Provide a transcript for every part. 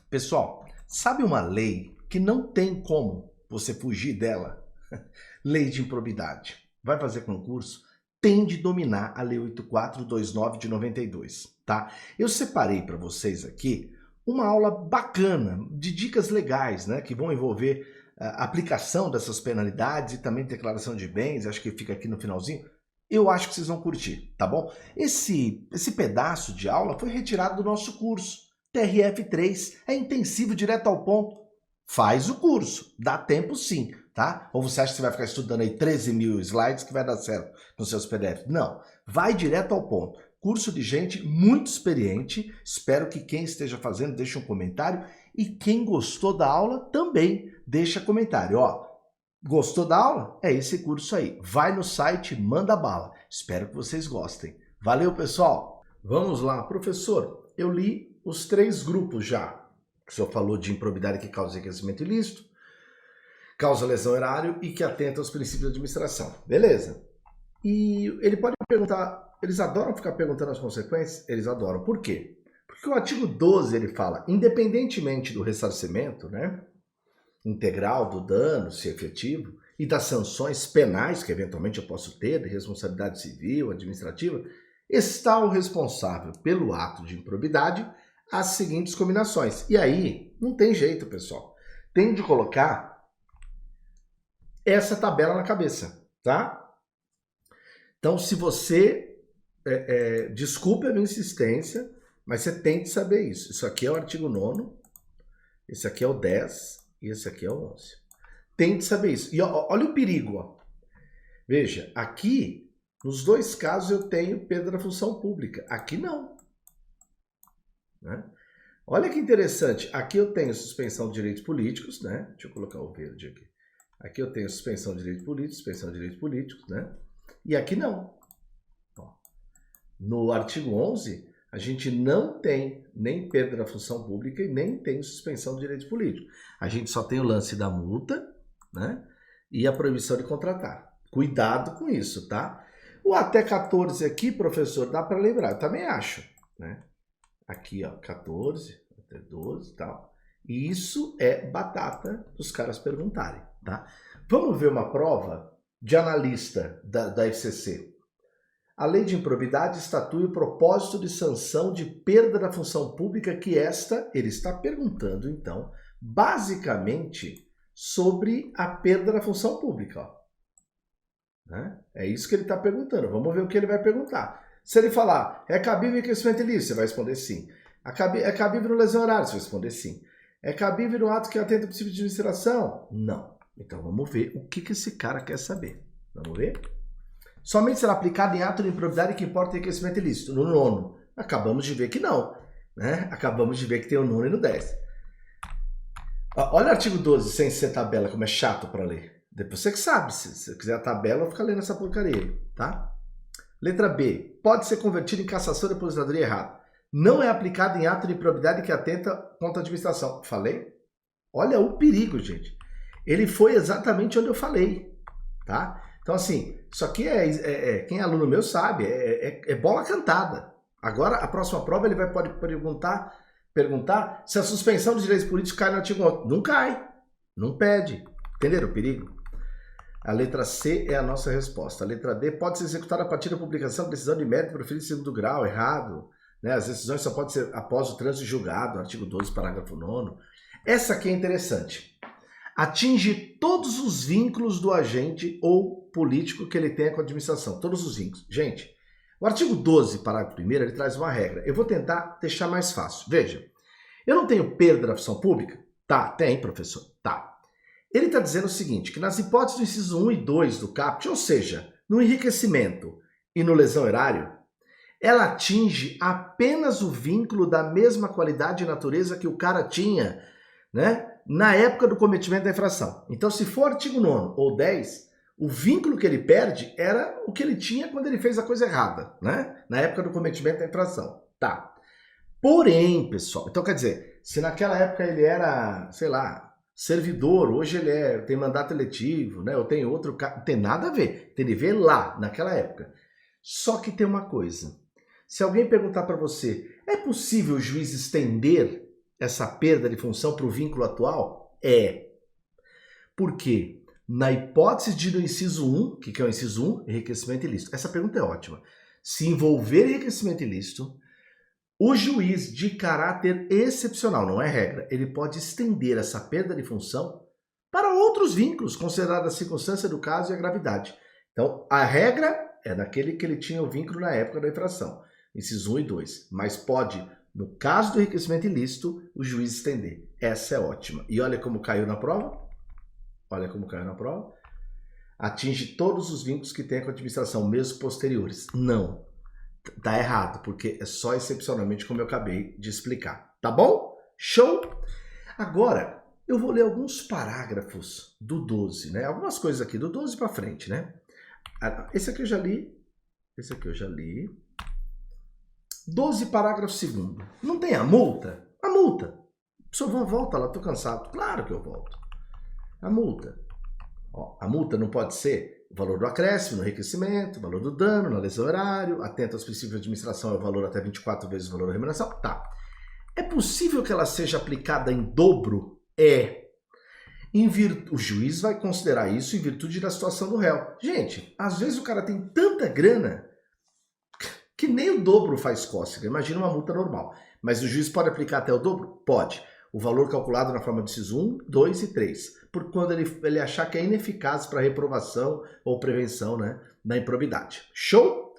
Pessoal, sabe uma lei que não tem como você fugir dela? Lei de improbidade. Vai fazer concurso? Tem de dominar a Lei 8429 de 92, tá? Eu separei para vocês aqui uma aula bacana de dicas legais, né, que vão envolver a aplicação dessas penalidades e também declaração de bens, acho que fica aqui no finalzinho. Eu acho que vocês vão curtir, tá bom? Esse pedaço de aula foi retirado do nosso curso. TRF3 é intensivo, direto ao ponto. Faz o curso, dá tempo sim, tá? Ou você acha que você vai ficar estudando aí 13 mil slides que vai dar certo nos seus PDFs? Não, vai direto ao ponto. Curso de gente muito experiente, espero que quem esteja fazendo deixe um comentário e quem gostou da aula também deixa comentário. Ó, gostou da aula? É esse curso aí. Vai no site, manda bala. Espero que vocês gostem. Valeu, pessoal! Vamos lá, professor. Eu li os 3 grupos já. O senhor falou de improbidade que causa enriquecimento ilícito, causa lesão erário e que atenta aos princípios da administração. Beleza. E ele pode perguntar, eles adoram ficar perguntando as consequências? Eles adoram. Por quê? Porque o artigo 12 ele fala, independentemente do ressarcimento, né, integral do dano, se efetivo, e das sanções penais que eventualmente eu posso ter, de responsabilidade civil, administrativa, está o responsável pelo ato de improbidade as seguintes combinações. E aí, não tem jeito, pessoal. Tem de colocar essa tabela na cabeça, tá? Então, se você... desculpe a minha insistência, mas você tem de saber isso. Isso aqui é o artigo 9º, esse aqui é o 10 e esse aqui é o 11. Tem de saber isso. E ó, olha o perigo, ó. Veja, aqui, nos 2 casos eu tenho perda da função pública. Aqui não. Né? Olha que interessante. Aqui eu tenho suspensão de direitos políticos, né? Deixa eu colocar o verde aqui. Aqui eu tenho suspensão de direitos políticos, suspensão de direitos políticos, né? E aqui não. Ó. No artigo 11, a gente não tem nem perda da função pública e nem tem suspensão de direitos políticos. A gente só tem o lance da multa, né? E a proibição de contratar. Cuidado com isso, tá? O até 14 aqui, professor, dá para lembrar. Eu também acho, né? Aqui, ó, 14, até 12 e tal. E isso é batata dos caras perguntarem, tá? Vamos ver uma prova de analista da FCC. A lei de improbidade estatui o propósito de sanção de perda da função pública que ele está perguntando, então, basicamente sobre a perda da função pública. Ó. Né? É isso que ele está perguntando. Vamos ver o que ele vai perguntar. Se ele falar, é cabível enriquecimento ilícito, você vai responder sim. É cabível no lesão erária, você vai responder sim. É cabível no ato que atenta ao princípio de administração? Não. Então vamos ver o que esse cara quer saber. Vamos ver? Somente será aplicado em ato de improbidade que importa enriquecimento ilícito. No 9º. Acabamos de ver que não. Né? Acabamos de ver que tem o 9º e no 10. Olha o artigo 12, sem ser tabela, como é chato para ler. Depois você que sabe. Se você quiser a tabela, eu ficar lendo essa porcaria. Tá? Letra B. Pode ser convertido em cassação de aposentadoria errada. Não é aplicado em ato de improbidade que atenta contra a administração. Falei? Olha o perigo, gente. Ele foi exatamente onde eu falei. Tá? Então, assim, isso aqui quem é aluno meu sabe, é bola cantada. Agora, a próxima prova, ele pode perguntar se a suspensão dos direitos políticos cai no artigo 11. Não cai. Não pede. Entenderam o perigo? A letra C é a nossa resposta. A letra D pode ser executada a partir da publicação de decisão de mérito proferida em segundo grau. Errado. Né? As decisões só podem ser após o trânsito julgado, artigo 12, parágrafo 9º. Essa aqui é interessante. Atinge todos os vínculos do agente ou político que ele tenha com a administração. Todos os vínculos. Gente, o artigo 12, parágrafo 1º, ele traz uma regra. Eu vou tentar deixar mais fácil. Veja, eu não tenho perda da função pública? Tá, tem, professor. Tá. Ele está dizendo o seguinte, que nas hipóteses do inciso 1 e 2 do caput, ou seja, no enriquecimento e no lesão erário, ela atinge apenas o vínculo da mesma qualidade e natureza que o cara tinha, né, na época do cometimento da infração. Então, se for artigo 9º ou 10, o vínculo que ele perde era o que ele tinha quando ele fez a coisa errada, né, na época do cometimento da infração. Tá. Porém, pessoal, então quer dizer, se naquela época ele era, sei lá, servidor, hoje ele tem mandato eletivo, né? Ou tem outro, não tem nada a ver. Tem de ver lá, naquela época. Só que tem uma coisa. Se alguém perguntar para você, é possível o juiz estender essa perda de função para o vínculo atual? É. Por quê? Na hipótese de do inciso 1, o que é o inciso 1? Enriquecimento ilícito. Essa pergunta é ótima. Se envolver enriquecimento ilícito, o juiz, de caráter excepcional, não é regra, ele pode estender essa perda de função para outros vínculos, considerada a circunstância do caso e a gravidade. Então, a regra é daquele que ele tinha o vínculo na época da infração, inciso 1 e 2. Mas pode, no caso do enriquecimento ilícito, o juiz estender. Essa é ótima. E olha como caiu na prova. Olha como caiu na prova. Atinge todos os vínculos que tem com a administração, mesmo posteriores. Não. Tá errado, porque é só excepcionalmente como eu acabei de explicar. Tá bom? Show? Agora, eu vou ler alguns parágrafos do 12, né? Algumas coisas aqui, do 12 para frente, né? Esse aqui eu já li. Esse aqui eu já li. 12, parágrafo 2º. Não tem a multa? A multa. Professor, volta lá, tô cansado. Claro que eu volto. A multa. Ó, a multa não pode ser o valor do acréscimo no enriquecimento, o valor do dano na lesão horário, atento aos princípios de administração, é o valor até 24 vezes o valor da remuneração. Tá. É possível que ela seja aplicada em dobro? É. O juiz vai considerar isso em virtude da situação do réu. Gente, às vezes o cara tem tanta grana que nem o dobro faz cócega. Imagina uma multa normal. Mas o juiz pode aplicar até o dobro? Pode. O valor calculado na forma do inciso 1, 2 e 3. Por quando ele achar que é ineficaz para reprovação ou prevenção, né, da improbidade. Show?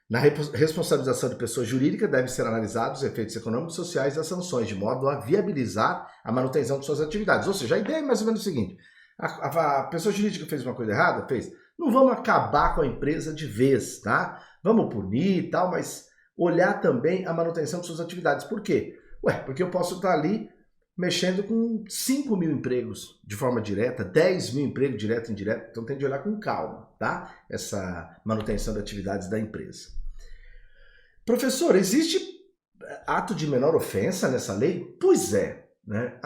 Na responsabilização de pessoa jurídica devem ser analisados os efeitos econômicos e sociais das sanções, de modo a viabilizar a manutenção de suas atividades. Ou seja, a ideia é mais ou menos o seguinte: a pessoa jurídica fez uma coisa errada? Fez. Não vamos acabar com a empresa de vez, tá? Vamos punir e tal, mas olhar também a manutenção de suas atividades. Por quê? Ué, porque eu posso estar ali mexendo com 5 mil empregos de forma direta, 10 mil empregos direto e indireto. Então tem de olhar com calma, tá? Essa manutenção de atividades da empresa. Professor, existe ato de menor ofensa nessa lei? Pois é, né?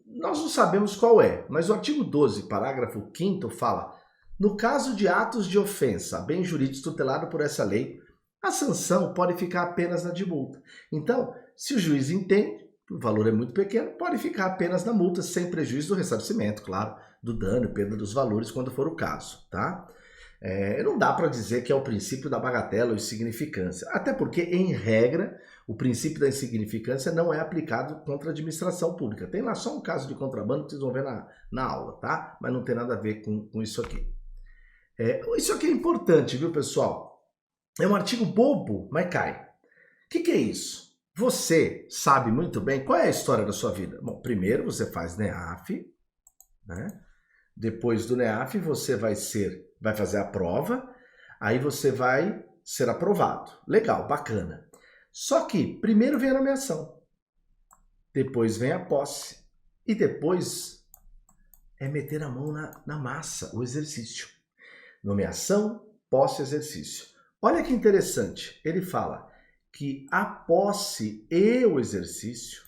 Nós não sabemos qual é, mas o artigo 12, parágrafo 5º fala: no caso de atos de ofensa a bem jurídico tutelado por essa lei, a sanção pode ficar apenas na de multa. Então, se o juiz entende, o valor é muito pequeno, pode ficar apenas na multa, sem prejuízo do ressarcimento, claro, do dano e perda dos valores, quando for o caso, tá? Não dá para dizer que é o princípio da bagatela ou insignificância, até porque, em regra, o princípio da insignificância não é aplicado contra a administração pública. Tem lá só um caso de contrabando que vocês vão ver na aula, tá? Mas não tem nada a ver com isso aqui. Isso aqui é importante, viu, pessoal? É um artigo bobo, mas cai. O que é isso? Você sabe muito bem qual é a história da sua vida. Bom, primeiro você faz NEAF, né? Depois do NEAF você vai fazer a prova, aí você vai ser aprovado. Legal, bacana. Só que primeiro vem a nomeação, depois vem a posse e depois é meter a mão na massa, o exercício. Nomeação, posse e exercício. Olha que interessante, ele fala que a posse e o exercício,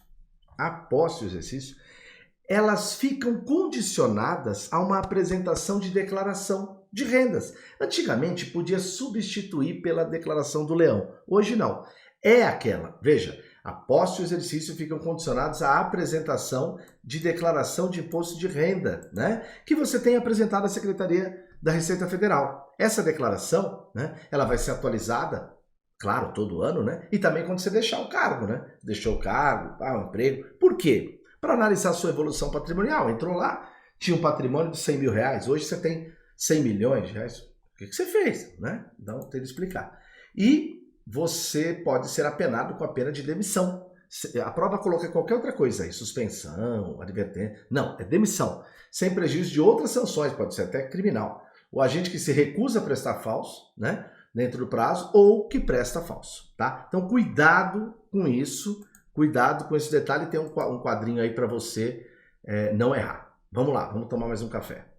elas ficam condicionadas a uma apresentação de declaração de rendas. Antigamente podia substituir pela declaração do leão, hoje não. É aquela, veja, a posse e o exercício ficam condicionados à apresentação de declaração de imposto de renda, né, que você tem apresentado à Secretaria da Receita Federal. Essa declaração, né, ela vai ser atualizada, claro, todo ano, né? E também quando você deixar o cargo, né? Deixou o cargo, o emprego. Por quê? Para analisar a sua evolução patrimonial. Entrou lá, tinha um patrimônio de 100 mil reais, hoje você tem 100 milhões de reais. O que você fez, né? Então, tem que explicar. E você pode ser apenado com a pena de demissão. A prova coloca qualquer outra coisa aí, suspensão, advertência. Não, é demissão. Sem prejuízo de outras sanções, pode ser até criminal. O agente que se recusa a prestar falso, né? Dentro do prazo, ou que presta falso, tá? Então, cuidado com isso, cuidado com esse detalhe. Tem um quadrinho aí para você não errar. Vamos lá, vamos tomar mais um café.